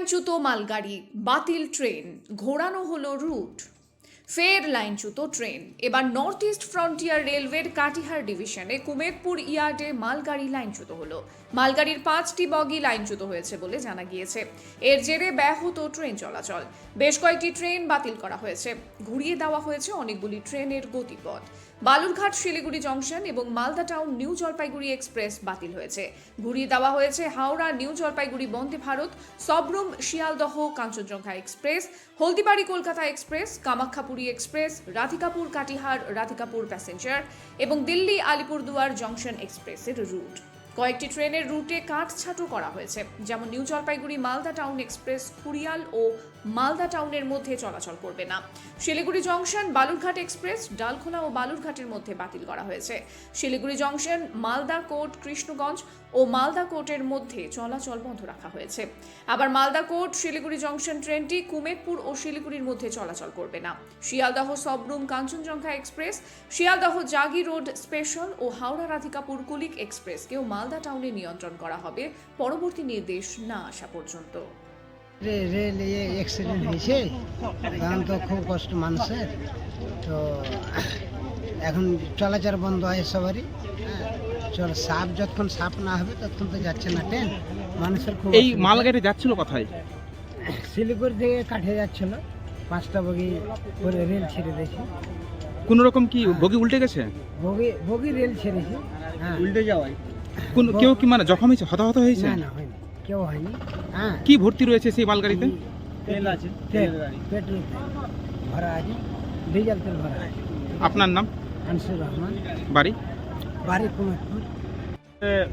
লাইনচ্যুত মালগাড়ি, বাতিল ট্রেন, ঘোরানো হলো রুট। ফের লাইনচ্যুত ট্রেন। এবার নর্থ ইস্ট ফ্রন্টিয়ার রেলওয়ের কাটিহার ডিভিশনে কুমেদপুর ইয়ার্ডে মালগাড়ি লাইনচ্যুত হলো। মালগাড়ির 5টি বগি লাইনচ্যুত হয়েছে বলে জানা গিয়েছে। এর জেরে ব্যাহত ট্রেন চলাচল। বেশ কয়েকটি ট্রেন বাতিল করা হয়েছে। ঘুরিয়ে দেওয়া হয়েছে অনেকগুলি ট্রেনের গতিপথ। বালুরঘাট শিলিগুড়ি জংশন এবং Malda town new Jalpaiguri express বাতিল হয়েছে। ঘুরিয়ে দেওয়া হয়েছে Howrah new Jalpaiguri Vande Bharat, Sabroom Sealdah Kanchenjunga express, Haldibari Kolkata express, Kamakhyapuri express, Radhikapur Katihar Radhikapur passenger এবং দিল্লি আলিপুরদুয়ার জংশন এক্সপ্রেসের রুট। কয়েকটি ট্রেনের রুটে কাটছাঁটো করা হয়েছে, যেমন new Jalpaiguri Malda town express Khurial ও মালদা টাউনের মধ্যে চলাচল করবে না। শিলিগুড়ি জংশন বালুরঘাট এক্সপ্রেস ডালখোলা ও বালুরঘাটের মধ্যে বাতিল করা হয়েছে। শিলিগুড়ি জংশন মালদা কোর্ট কৃষ্ণগঞ্জ ও মালদা কোর্টের মধ্যে চলাচল বন্ধ রাখা হয়েছে। আবার মালদা কোর্ট শিলিগুড়ি জংশন ট্রেনটি কুমেদপুর ও শিলিগুড়ির মধ্যে চলাচল করবে না। শিয়ালদহ সবরুম কাঞ্চনজঙ্ঘা এক্সপ্রেস, শিয়ালদহ জাগি রোড স্পেশাল ও হাওড়া রাধিকাপুর কুলিক এক্সপ্রেসকেও মালদা টাউনে নিয়ন্ত্রণ করা হবে পরবর্তী নির্দেশ না আসা পর্যন্ত। রেল অ্যাক্সিডেন্ট হয়েছে, কারণ তো খুব কষ্ট মানুষের, তো এখন চলাচল বন্ধ হয় সবারই। সাপ যতক্ষণ সাপ না হবে ততক্ষণ তো যাচ্ছে না ট্রেন। মানুষের খুব এই মালগাড়ি যাচ্ছিল কোথায়? শিলিগুড়ি থেকে কাঠে যাচ্ছিল, 5টা বগি করে রেল ছেড়ে দিয়েছে। কোন রকম কি বগি উল্টে গেছে? বগি রেল ছেড়েছে, উল্টে যাওয়ায় কেউ কি মানে জখম হয়েছে, হতাহত হয়েছে? না হয়নি, কেউ হয়নি। কি ভর্তি রয়েছে সেই মালগাড়িতে? তেল আছে, পেট্রোল ভরা আছে, ডিজেল তেল ভরা আছে। আপনার নাম? আনসুর রহমান। বাড়ি? বাড়ি কুমেদপুর।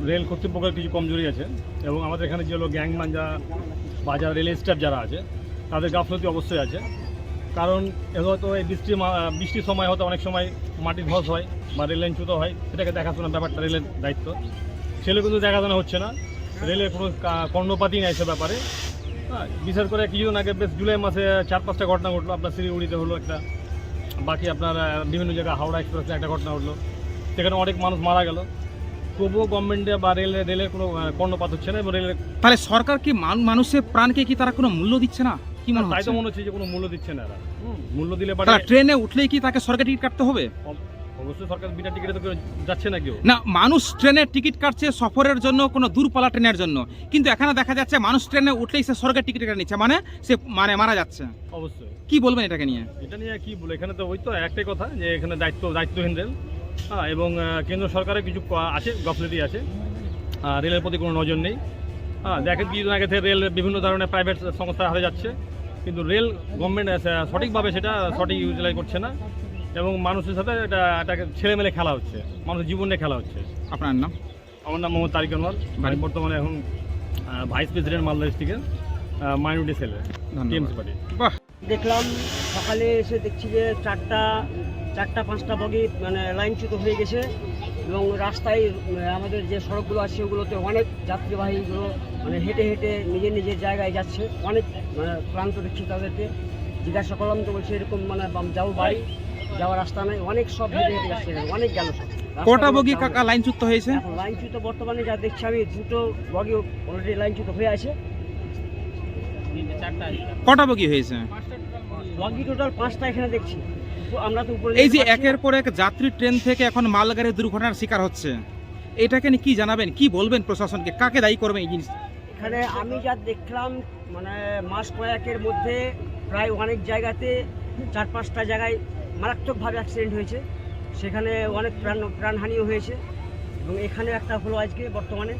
রেল কর্তৃপক্ষের কিছু কমজোরি আছে এবং আমাদের এখানে যে হলো গ্যাংম্যান বা যারা রেল স্টাফ যারা আছে তাদের গাফলতি অবশ্যই আছে। কারণ হয়তো এই বৃষ্টির সময় হয়তো অনেক সময় মাটির ধস হয় বা রেল লাইনচ্যুত হয়, সেটাকে দেখাশোনা ব্যাপারটা রেলের দায়িত্ব। সেগুলো কিন্তু দেখাশোনা হচ্ছে না, রেলের কোনো কর্ণপাতই নেই সে ব্যাপারে। বিশেষ করে কিছুদিন আগে বেশ জুলাই মাসে 4-5টা ঘটনা ঘটলো। আপনার শিলিগুড়িতে হলো একটা, বাকি আপনার বিভিন্ন জায়গায় হাওড়া এক্সপ্রেসে একটা ঘটনা ঘটলো, সেখানে অনেক মানুষ মারা গেল। তবুও গভর্নমেন্টে বা রেলের কোনো কর্ণপাত হচ্ছে না এবং রেলের তাহলে সরকার কি মানুষের প্রাণকে কি তারা কোনো মূল্য দিচ্ছে না? কি মনে তাই হচ্ছে? তো মনে হচ্ছে যে কোনো মূল্য দিচ্ছে না এরা। মূল্য দিলে তারা ট্রেনে উঠলেই কি তাকে সরকার টিকিট কাটতে হবে? অবশ্যই সরকার বিনা টিকিটে তো কেউ যাচ্ছে না কেউ। না, মানুষ ট্রেনের টিকিট কাটছে সফরের জন্য, কোনো দূরপাল্লা ট্রেনের জন্য, কিন্তু এখানে দেখা যাচ্ছে মানুষ ট্রেনে উঠলেই সে সরকার টিকিট কেটে নিচ্ছে, মানে সে মারা যাচ্ছে। অবশ্যই। কি বলবেন এটাকে নিয়ে? এটা নিয়ে কি বলে, এখানে তো ওই তো একটাই কথা যে এখানে দায়িত্বহীন রেল। এবং কেন্দ্র সরকারের কিছু আছে, গাফলতি আছে, রেলের প্রতি কোনো নজর নেই। দেখেন কিছুদিন আগে থেকে রেল বিভিন্ন ধরনের প্রাইভেট সংস্থার হাতে যাচ্ছে, কিন্তু রেল গভর্নমেন্ট সঠিকভাবে সেটা ইউটিলাইজ করছে না এবং মানুষের সাথে এটাকে ছেলেমেলে খেলা হচ্ছে, মানুষের জীবনে খেলা হচ্ছে। আপনার নাম? আমার নাম মোহাম্মদ তারিক আনোয়ার, আমি বর্তমানে এখন ভাইস প্রেসিডেন্ট মালদা ডিস্ট্রিক্টের মাইনরিটি সেলের টিএমসি পার্টি। বাহ, দেখলাম সকালে এসে দেখছি যে 4টা-5টা বগি মানে লাইনচ্যুত হয়ে গেছে এবং রাস্তায় আমাদের যে সড়কগুলো আছে ওগুলোতে অনেক যাত্রীবাহীগুলো মানে হেঁটে হেঁটে নিজের জায়গায় যাচ্ছে। অনেক মানে ক্লান্ত দেখছি তাদেরকে। জিজ্ঞাসা করলাম তো বলছে এরকম মানে যাও বাড়ি যাওয়ার রাস্তা নেই, অনেক সব হেঁটে হেঁটে যাচ্ছে, অনেক গেল সব। কটা বগি কাকা লাইনচ্যুত হয়েছে? এখন লাইনচ্যুত বর্তমানে যা দেখছি আমি 2টো বগি অলরেডি লাইনচ্যুত হয়ে আছে। কটা বগি হয়েছে? বগি টোটাল 5টা এখানে দেখছি। আমরা তো উপরে এই যে একের পর এক যাত্রী ট্রেন থেকে এখন মালগাড়ি দুর্ঘটনার শিকার হচ্ছে, এটাকে নিয়ে কি জানাবেন, কি বলবেন প্রশাসনকে, কাকে দায়ী করবেন এই জিনিস? এখানে আমি যা দেখলাম মানে মাস কয়েকের মধ্যে প্রায় অনেক জায়গাতে 4-5টা জায়গায় মারাত্মকভাবে অ্যাক্সিডেন্ট হয়েছে, সেখানে অনেক প্রাণহানিও হয়েছে এবং এখানে একটা হলো আজকে বর্তমানে।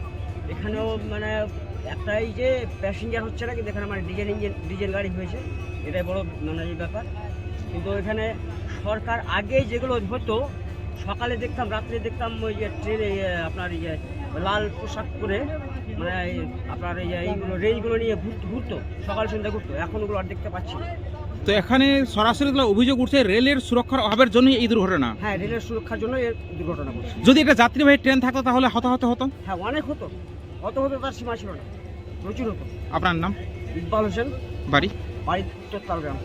এখানেও মানে একটা এই যে প্যাসেঞ্জার হচ্ছে না, কিন্তু এখানে মানে ডিজেল গাড়ি হয়েছে, এটাই বড় মানে এই ব্যাপার। কিন্তু এখানে সরকার আগে যেগুলো হতো, সকালে দেখতাম রাত্রে দেখতাম ওই যে ট্রেনে আপনার এই যে লাল পোশাক করে মানে আপনার এইগুলো রেলগুলো নিয়ে ঘুরতো, সকাল সন্ধ্যা ঘুরতো, এখন ওগুলো আর দেখতে পাচ্ছি না। তো এখানে সরাসরি অভিযোগ উঠছে রেলের সুরক্ষার অভাবের জন্যই এই দুর্ঘটনা। হ্যাঁ, রেলের সুরক্ষার জন্য এই দুর্ঘটনা ঘটছে। যদি এটা যাত্রীবাহী ট্রেন থাকতো তাহলে হতাহত হতো? হ্যাঁ, অনেক হতো, অত হতো তার সীমা ছিল না, প্রচুর হতো। আপনার নাম? ইকবাল হোসেন। বাড়ি? বাড়ি তোরতাল গ্রাম।